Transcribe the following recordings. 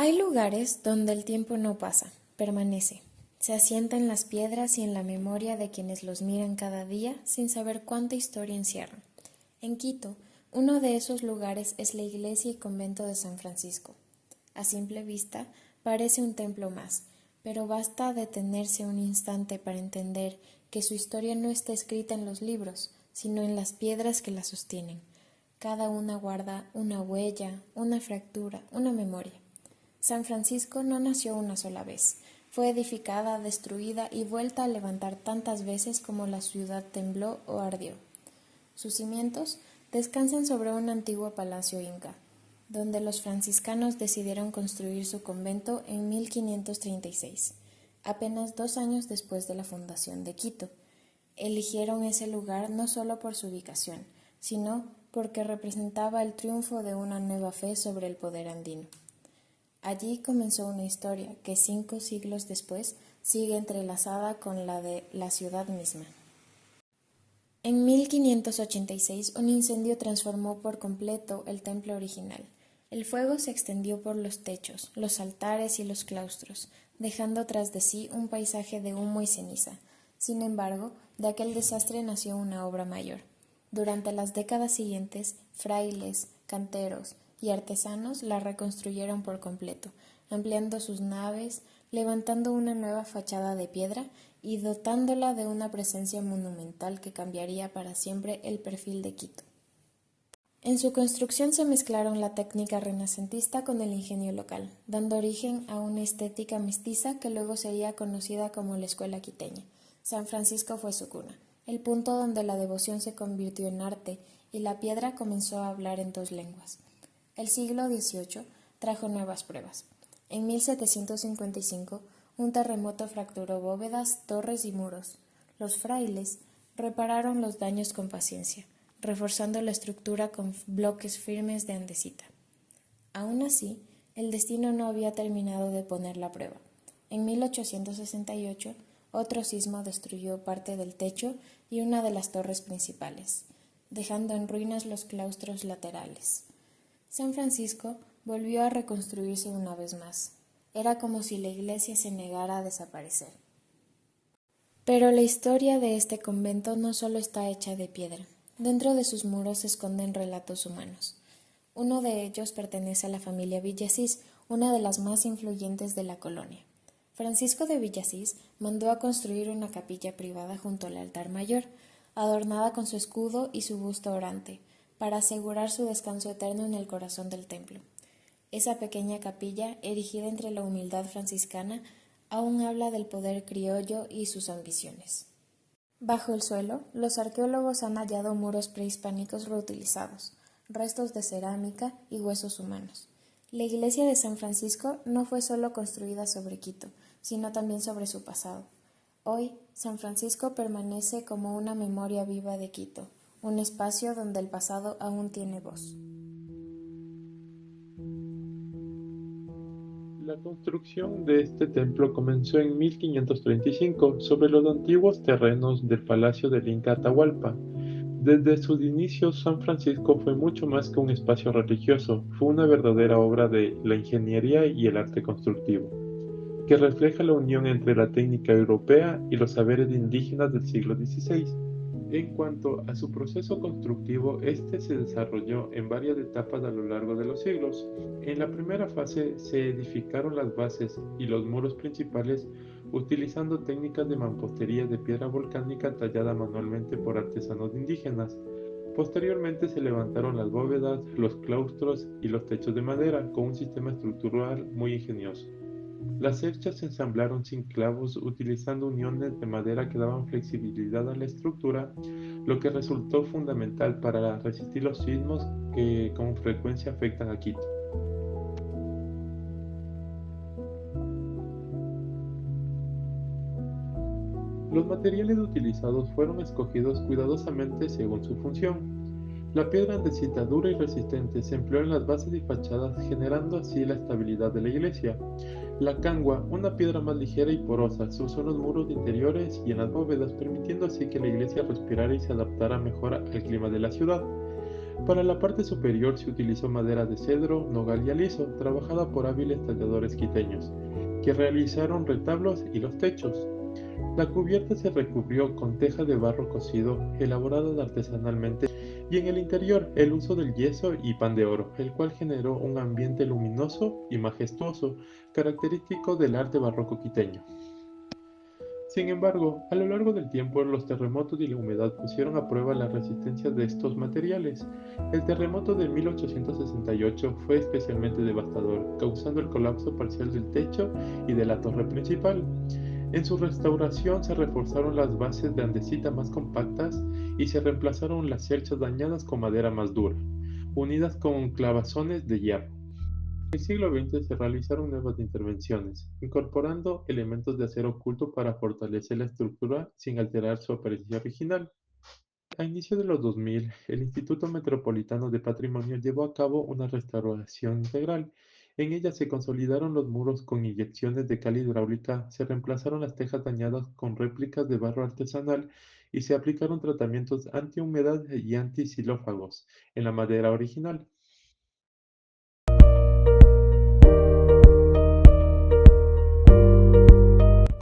Hay lugares donde el tiempo no pasa, permanece. Se asienta en las piedras y en la memoria de quienes los miran cada día sin saber cuánta historia encierran. En Quito, uno de esos lugares es la iglesia y convento de San Francisco. A simple vista, parece un templo más, pero basta detenerse un instante para entender que su historia no está escrita en los libros, sino en las piedras que la sostienen. Cada una guarda una huella, una fractura, una memoria. San Francisco no nació una sola vez. Fue edificada, destruida y vuelta a levantar tantas veces como la ciudad tembló o ardió. Sus cimientos descansan sobre un antiguo palacio inca, donde los franciscanos decidieron construir su convento en 1536, apenas 2 años después de la fundación de Quito. Eligieron ese lugar no solo por su ubicación, sino porque representaba el triunfo de una nueva fe sobre el poder andino. Allí comenzó una historia que 5 siglos después sigue entrelazada con la de la ciudad misma. En 1586 un incendio transformó por completo el templo original. El fuego se extendió por los techos, los altares y los claustros, dejando tras de sí un paisaje de humo y ceniza. Sin embargo, de aquel desastre nació una obra mayor. Durante las décadas siguientes, frailes, canteros y artesanos la reconstruyeron por completo, ampliando sus naves, levantando una nueva fachada de piedra y dotándola de una presencia monumental que cambiaría para siempre el perfil de Quito. En su construcción se mezclaron la técnica renacentista con el ingenio local, dando origen a una estética mestiza que luego sería conocida como la Escuela Quiteña. San Francisco fue su cuna, el punto donde la devoción se convirtió en arte y la piedra comenzó a hablar en 2 lenguas. El siglo XVIII trajo nuevas pruebas. En 1755, un terremoto fracturó bóvedas, torres y muros. Los frailes repararon los daños con paciencia, reforzando la estructura con bloques firmes de andesita. Aún así, el destino no había terminado de poner la prueba. En 1868, otro sismo destruyó parte del techo y una de las torres principales, dejando en ruinas los claustros laterales. San Francisco volvió a reconstruirse una vez más. Era como si la iglesia se negara a desaparecer. Pero la historia de este convento no solo está hecha de piedra. Dentro de sus muros se esconden relatos humanos. Uno de ellos pertenece a la familia Villasís, una de las más influyentes de la colonia. Francisco de Villasís mandó a construir una capilla privada junto al altar mayor, adornada con su escudo y su busto orante, para asegurar su descanso eterno en el corazón del templo. Esa pequeña capilla, erigida entre la humildad franciscana, aún habla del poder criollo y sus ambiciones. Bajo el suelo, los arqueólogos han hallado muros prehispánicos reutilizados, restos de cerámica y huesos humanos. La iglesia de San Francisco no fue solo construida sobre Quito, sino también sobre su pasado. Hoy, San Francisco permanece como una memoria viva de Quito, un espacio donde el pasado aún tiene voz. La construcción de este templo comenzó en 1535 sobre los antiguos terrenos del Palacio del Inca Atahualpa. Desde sus inicios, San Francisco fue mucho más que un espacio religioso, fue una verdadera obra de la ingeniería y el arte constructivo, que refleja la unión entre la técnica europea y los saberes indígenas del siglo XVI. En cuanto a su proceso constructivo, este se desarrolló en varias etapas a lo largo de los siglos. En la primera fase se edificaron las bases y los muros principales utilizando técnicas de mampostería de piedra volcánica tallada manualmente por artesanos indígenas. Posteriormente se levantaron las bóvedas, los claustros y los techos de madera con un sistema estructural muy ingenioso. Las cerchas se ensamblaron sin clavos utilizando uniones de madera que daban flexibilidad a la estructura, lo que resultó fundamental para resistir los sismos que con frecuencia afectan a Quito. Los materiales utilizados fueron escogidos cuidadosamente según su función. La piedra andesita dura y resistente se empleó en las bases y fachadas, generando así la estabilidad de la iglesia. La cangua, una piedra más ligera y porosa, se usó en los muros interiores y en las bóvedas, permitiendo así que la iglesia respirara y se adaptara mejor al clima de la ciudad. Para la parte superior se utilizó madera de cedro, nogal y aliso, trabajada por hábiles talladores quiteños, que realizaron retablos y los techos. La cubierta se recubrió con teja de barro cocido, elaborada artesanalmente, y en el interior el uso del yeso y pan de oro, el cual generó un ambiente luminoso y majestuoso, característico del arte barroco quiteño. Sin embargo, a lo largo del tiempo, los terremotos y la humedad pusieron a prueba la resistencia de estos materiales. El terremoto de 1868 fue especialmente devastador, causando el colapso parcial del techo y de la torre principal. En su restauración se reforzaron las bases de andesita más compactas y se reemplazaron las cerchas dañadas con madera más dura, unidas con clavazones de hierro. En el siglo XX se realizaron nuevas intervenciones, incorporando elementos de acero oculto para fortalecer la estructura sin alterar su apariencia original. A inicio de los 2000, el Instituto Metropolitano de Patrimonio llevó a cabo una restauración integral. En ella se consolidaron los muros con inyecciones de cal hidráulica, se reemplazaron las tejas dañadas con réplicas de barro artesanal y se aplicaron tratamientos antihumedad y antisilófagos en la madera original.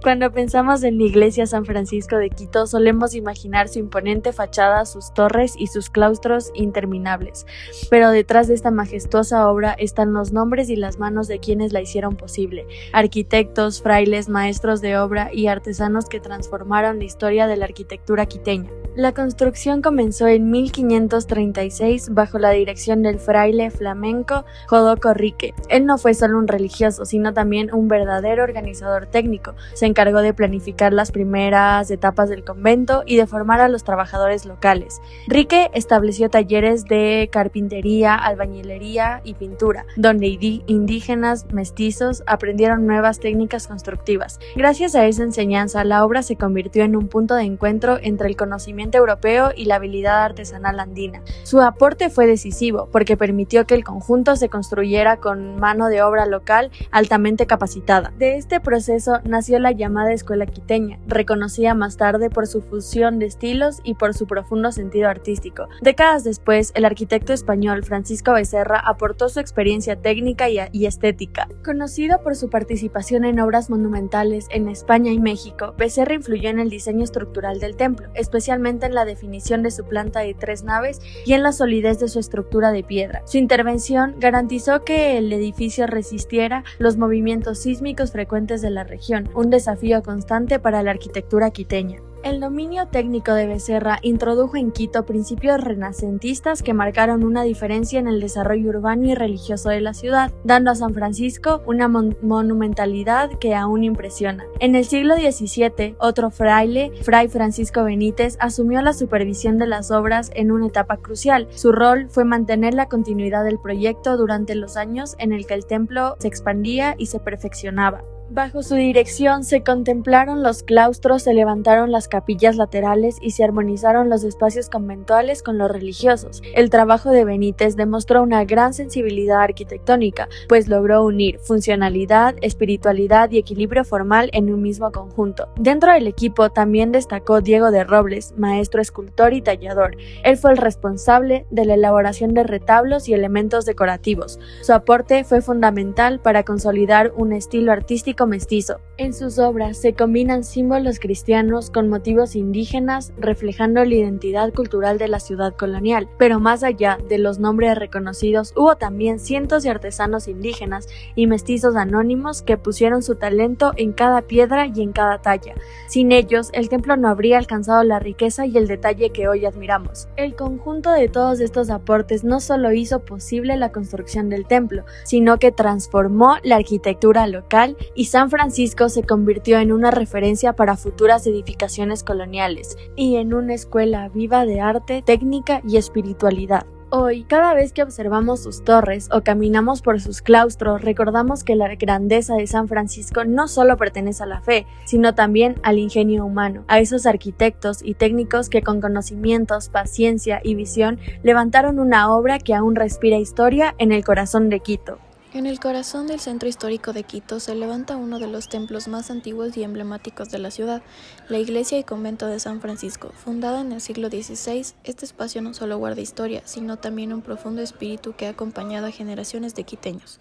Cuando pensamos en la iglesia San Francisco de Quito, solemos imaginar su imponente fachada, sus torres y sus claustros interminables. Pero detrás de esta majestuosa obra están los nombres y las manos de quienes la hicieron posible: arquitectos, frailes, maestros de obra y artesanos que transformaron la historia de la arquitectura quiteña. La construcción comenzó en 1536 bajo la dirección del fraile flamenco Jodoco Rique. Él no fue solo un religioso, sino también un verdadero organizador técnico. Se encargó de planificar las primeras etapas del convento y de formar a los trabajadores locales. Rique estableció talleres de carpintería, albañilería y pintura, donde indígenas mestizos aprendieron nuevas técnicas constructivas. Gracias a esa enseñanza, la obra se convirtió en un punto de encuentro entre el conocimiento europeo y la habilidad artesanal andina. Su aporte fue decisivo porque permitió que el conjunto se construyera con mano de obra local altamente capacitada. De este proceso nació la llamada Escuela Quiteña, reconocida más tarde por su fusión de estilos y por su profundo sentido artístico. Décadas después, el arquitecto español Francisco Becerra aportó su experiencia técnica y estética. Conocido por su participación en obras monumentales en España y México, Becerra influyó en el diseño estructural del templo, especialmente en la definición de su planta de 3 naves y en la solidez de su estructura de piedra. Su intervención garantizó que el edificio resistiera los movimientos sísmicos frecuentes de la región, un desafío constante para la arquitectura quiteña. El dominio técnico de Becerra introdujo en Quito principios renacentistas que marcaron una diferencia en el desarrollo urbano y religioso de la ciudad, dando a San Francisco una monumentalidad que aún impresiona. En el siglo XVII, otro fraile, Fray Francisco Benítez, asumió la supervisión de las obras en una etapa crucial. Su rol fue mantener la continuidad del proyecto durante los años en el que el templo se expandía y se perfeccionaba. Bajo su dirección se contemplaron los claustros, se levantaron las capillas laterales y se armonizaron los espacios conventuales con los religiosos. El trabajo de Benítez demostró una gran sensibilidad arquitectónica, pues logró unir funcionalidad, espiritualidad y equilibrio formal en un mismo conjunto. Dentro del equipo también destacó Diego de Robles, maestro escultor y tallador. Él fue el responsable de la elaboración de retablos y elementos decorativos. Su aporte fue fundamental para consolidar un estilo artístico mestizo. En sus obras se combinan símbolos cristianos con motivos indígenas, reflejando la identidad cultural de la ciudad colonial. Pero más allá de los nombres reconocidos, hubo también cientos de artesanos indígenas y mestizos anónimos que pusieron su talento en cada piedra y en cada talla. Sin ellos, el templo no habría alcanzado la riqueza y el detalle que hoy admiramos. El conjunto de todos estos aportes no solo hizo posible la construcción del templo, sino que transformó la arquitectura local y San Francisco se convirtió en una referencia para futuras edificaciones coloniales y en una escuela viva de arte, técnica y espiritualidad. Hoy, cada vez que observamos sus torres o caminamos por sus claustros, recordamos que la grandeza de San Francisco no solo pertenece a la fe, sino también al ingenio humano, a esos arquitectos y técnicos que con conocimientos, paciencia y visión levantaron una obra que aún respira historia en el corazón de Quito. En el corazón del centro histórico de Quito se levanta uno de los templos más antiguos y emblemáticos de la ciudad, la iglesia y convento de San Francisco. Fundada en el siglo XVI, este espacio no solo guarda historia, sino también un profundo espíritu que ha acompañado a generaciones de quiteños.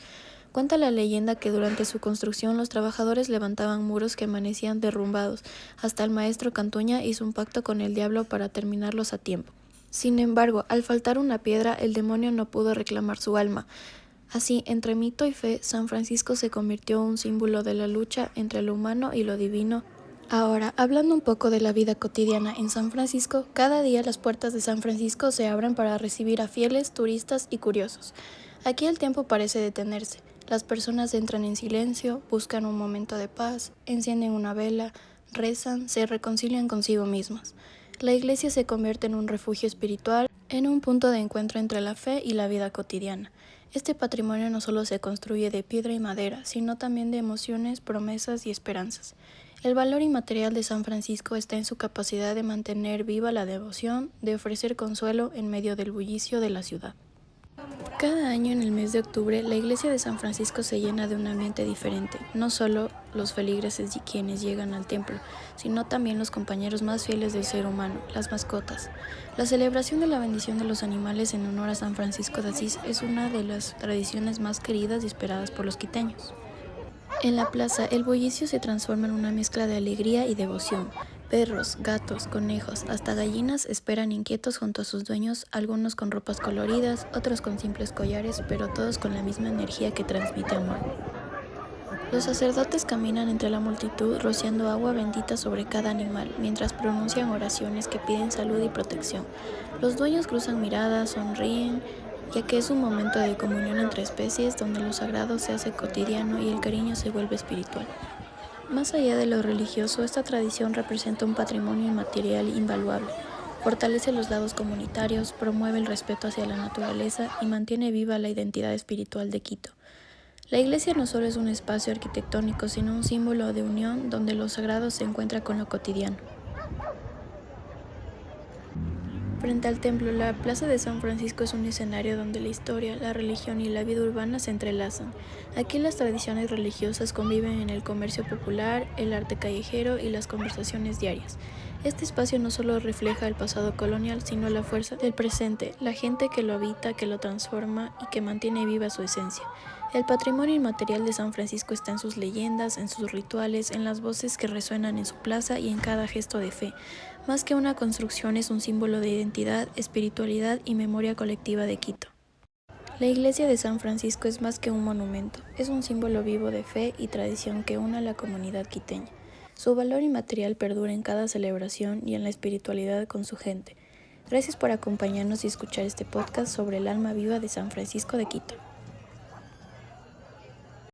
Cuenta la leyenda que durante su construcción los trabajadores levantaban muros que amanecían derrumbados, hasta el maestro Cantuña hizo un pacto con el diablo para terminarlos a tiempo. Sin embargo, al faltar una piedra, el demonio no pudo reclamar su alma. Así, entre mito y fe, San Francisco se convirtió en un símbolo de la lucha entre lo humano y lo divino. Ahora, hablando un poco de la vida cotidiana en San Francisco, cada día las puertas de San Francisco se abren para recibir a fieles, turistas y curiosos. Aquí el tiempo parece detenerse. Las personas entran en silencio, buscan un momento de paz, encienden una vela, rezan, se reconcilian consigo mismas. La iglesia se convierte en un refugio espiritual, en un punto de encuentro entre la fe y la vida cotidiana. Este patrimonio no solo se construye de piedra y madera, sino también de emociones, promesas y esperanzas. El valor inmaterial de San Francisco está en su capacidad de mantener viva la devoción, de ofrecer consuelo en medio del bullicio de la ciudad. Cada año en el mes de octubre, la iglesia de San Francisco se llena de un ambiente diferente, no solo los feligreses y quienes llegan al templo, sino también los compañeros más fieles del ser humano, las mascotas. La celebración de la bendición de los animales en honor a San Francisco de Asís es una de las tradiciones más queridas y esperadas por los quiteños. En la plaza, el bullicio se transforma en una mezcla de alegría y devoción. Perros, gatos, conejos, hasta gallinas esperan inquietos junto a sus dueños, algunos con ropas coloridas, otros con simples collares, pero todos con la misma energía que transmite amor. Los sacerdotes caminan entre la multitud rociando agua bendita sobre cada animal, mientras pronuncian oraciones que piden salud y protección. Los dueños cruzan miradas, sonríen, ya que es un momento de comunión entre especies donde lo sagrado se hace cotidiano y el cariño se vuelve espiritual. Más allá de lo religioso, esta tradición representa un patrimonio inmaterial invaluable. Fortalece los lados comunitarios, promueve el respeto hacia la naturaleza y mantiene viva la identidad espiritual de Quito. La iglesia no solo es un espacio arquitectónico, sino un símbolo de unión donde lo sagrado se encuentra con lo cotidiano. Frente al templo, la plaza de San Francisco es un escenario donde la historia, la religión y la vida urbana se entrelazan. Aquí las tradiciones religiosas conviven en el comercio popular, el arte callejero y las conversaciones diarias. Este espacio no solo refleja el pasado colonial, sino la fuerza del presente, la gente que lo habita, que lo transforma y que mantiene viva su esencia. El patrimonio inmaterial de San Francisco está en sus leyendas, en sus rituales, en las voces que resuenan en su plaza y en cada gesto de fe. Más que una construcción, es un símbolo de identidad, espiritualidad y memoria colectiva de Quito. La iglesia de San Francisco es más que un monumento, es un símbolo vivo de fe y tradición que une a la comunidad quiteña. Su valor inmaterial perdura en cada celebración y en la espiritualidad con su gente. Gracias por acompañarnos y escuchar este podcast sobre el alma viva de San Francisco de Quito.